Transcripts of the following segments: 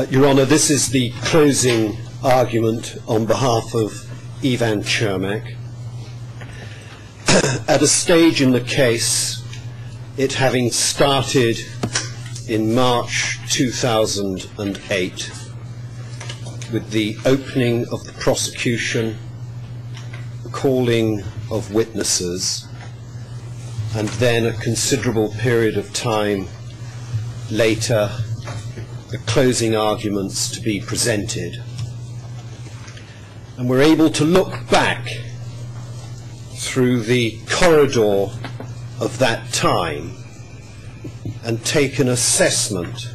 Your Honour, this is the closing argument on behalf of Ivan Cermak. At a stage in the case, it having started in March 2008 with the opening of the prosecution, calling of witnesses, and then a considerable period of time later the closing arguments to be presented. And we're able to look back through the corridor of that time and take an assessment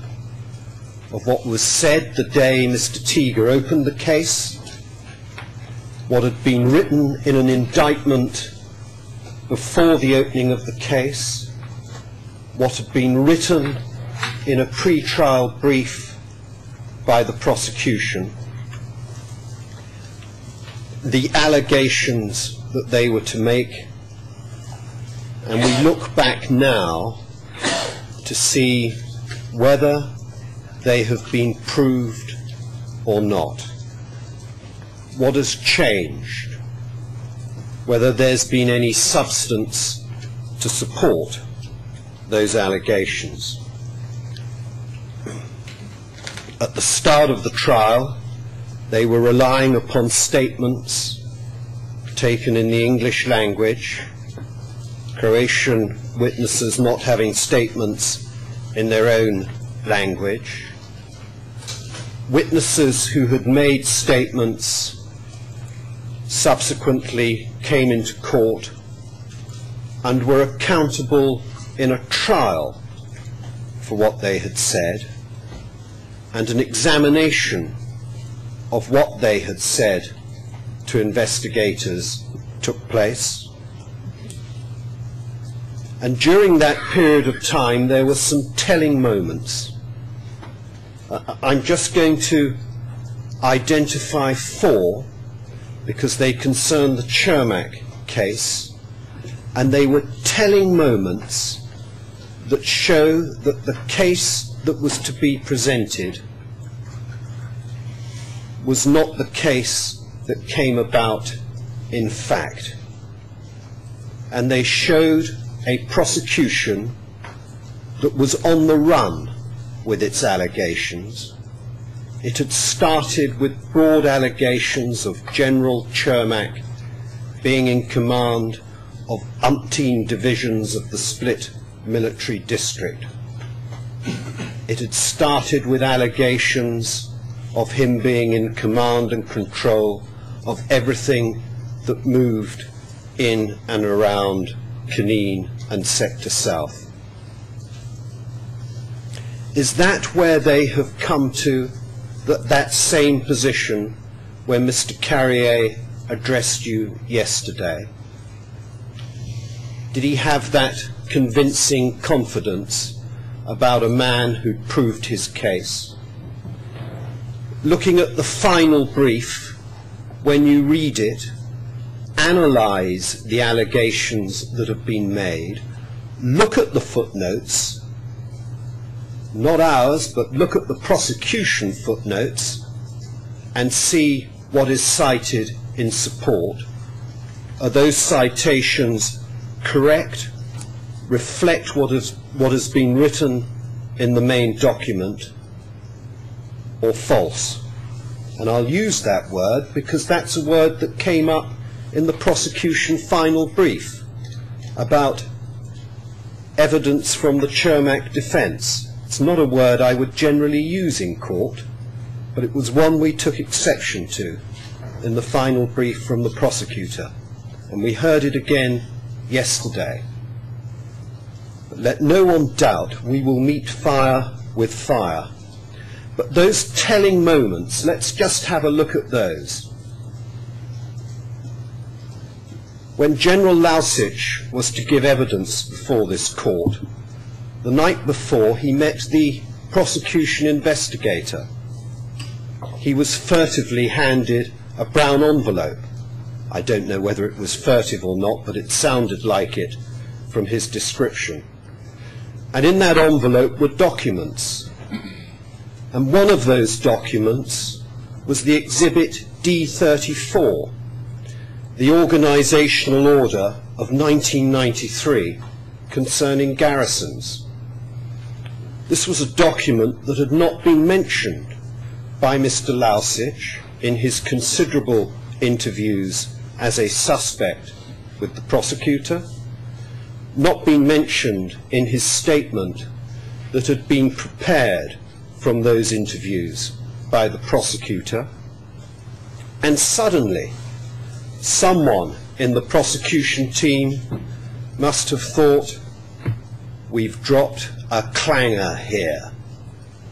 of what was said the day Mr. Teager opened the case, what had been written in an indictment before the opening of the case, what had been written in a pre-trial brief by the prosecution, the allegations that they were to make, and we look back now to see whether they have been proved or not. What has changed? Whether there's been any substance to support those allegations. At the start of the trial, they were relying upon statements taken in the English language, Croatian witnesses not having statements in their own language, witnesses who had made statements subsequently came into court and were accountable in a trial for what they had said, and an examination of what they had said to investigators took place. And during that period of time there were some telling moments. I'm just going to identify 4 because they concern the Cermak case, and they were telling moments that show that the case that was to be presented was not the case that came about in fact. And they showed a prosecution that was on the run with its allegations. It had started with broad allegations of General Cermak being in command of umpteen divisions of the split military district. It had started with allegations of him being in command and control of everything that moved in and around Knin and Sector South. Is that where they have come to, that same position where Mr. Carrier addressed you yesterday? Did he have that convincing confidence about a man who proved his case? Looking at the final brief, when you read it, analyze the allegations that have been made, look at the footnotes, not ours, but look at the prosecution footnotes and see what is cited in support. Are those citations correct, reflect what has been written in the main document, or false? And I'll use that word because that's a word that came up in the prosecution final brief about evidence from the Cermak defence. It's not a word I would generally use in court, but it was one we took exception to in the final brief from the prosecutor, and we heard it again yesterday. But let no one doubt we will meet fire with fire. But those telling moments, let's just have a look at those. When General Lausitz was to give evidence before this court, the night before he met the prosecution investigator. He was furtively handed a brown envelope. I don't know whether it was furtive or not, but it sounded like it from his description. And in that envelope were documents. And one of those documents was the Exhibit D34, the Organisational Order of 1993 concerning garrisons. This was a document that had not been mentioned by Mr. Lausich in his considerable interviews as a suspect with the prosecutor, not been mentioned in his statement that had been prepared from those interviews by the prosecutor, and suddenly someone in the prosecution team must have thought, we've dropped a clanger here.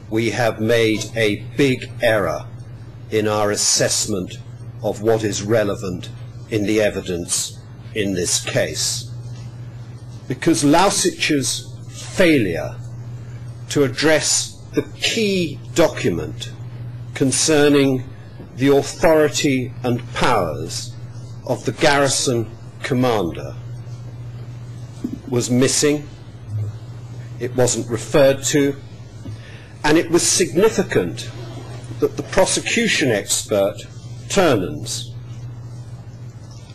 We have made a big error in our assessment of what is relevant in the evidence in this case. Because Lausich's failure to address the key document concerning the authority and powers of the garrison commander was missing, it wasn't referred to, and it was significant that the prosecution expert, Turnans,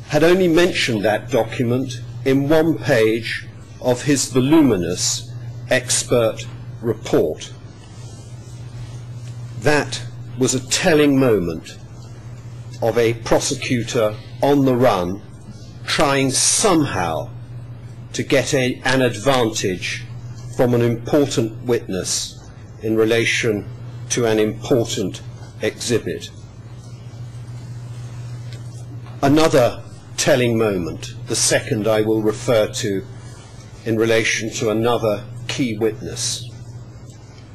had only mentioned that document in one page of his voluminous expert report. That was a telling moment of a prosecutor on the run trying somehow to get an advantage from an important witness in relation to an important exhibit. Another telling moment, the second I will refer to in relation to another key witness.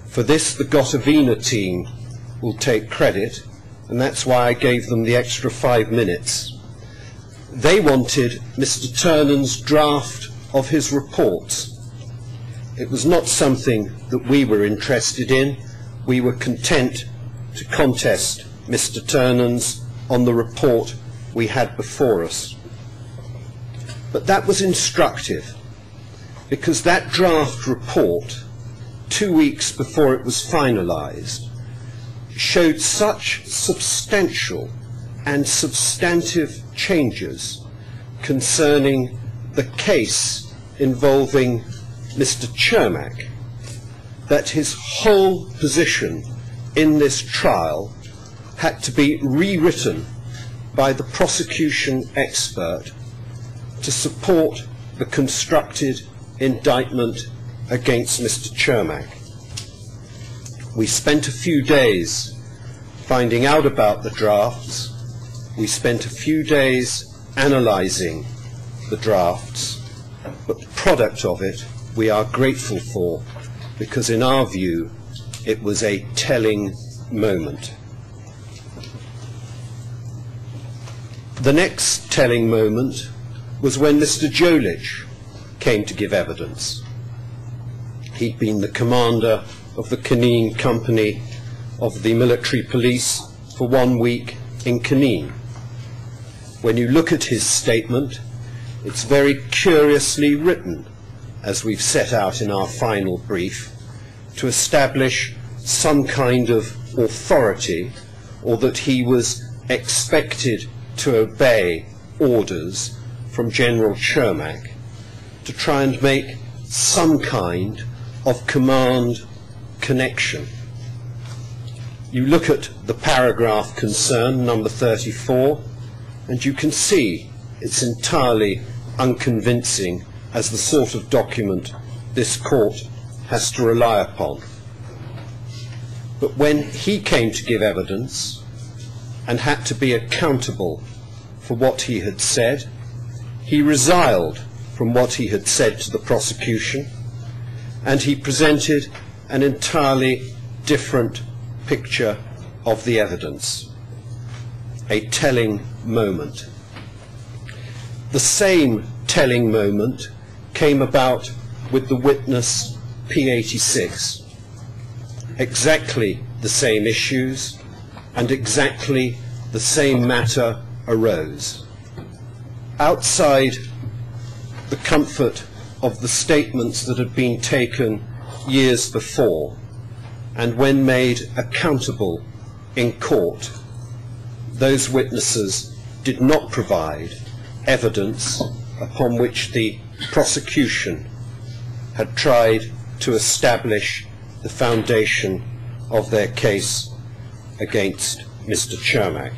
For this, the Gotovina team will take credit, and that's why I gave them the extra 5 minutes. They wanted Mr. Turnan's draft of his reports. It was not something that we were interested in. We were content to contest Mr. Turnan's on the report we had before us. But that was instructive, because that draft report, 2 weeks before it was finalised, showed such substantial and substantive changes concerning the case involving Mr. Cermak that his whole position in this trial had to be rewritten by the prosecution expert to support the constructed indictment against Mr. Cermak. We spent a few days finding out about the drafts. We spent a few days analysing the drafts, but the product of it we are grateful for, because in our view it was a telling moment. The next telling moment was when Mr. Jolich came to give evidence. He'd been the commander of the Canine Company of the military police for 1 week in Canine. When you look at his statement, it's very curiously written, as we've set out in our final brief, to establish some kind of authority, or that he was expected to obey orders from General Cermak to try and make some kind of command connection. You look at the paragraph concerned, number 34, and you can see it's entirely unconvincing as the sort of document this court has to rely upon. But when he came to give evidence and had to be accountable for what he had said, he resiled from what he had said to the prosecution, and he presented an entirely different picture of the evidence. A telling moment. The same telling moment came about with the witness P86. Exactly the same issues and exactly the same matter arose. Outside the comfort of the statements that had been taken years before, and when made accountable in court, those witnesses did not provide evidence upon which the prosecution had tried to establish the foundation of their case against Mr. Cermak.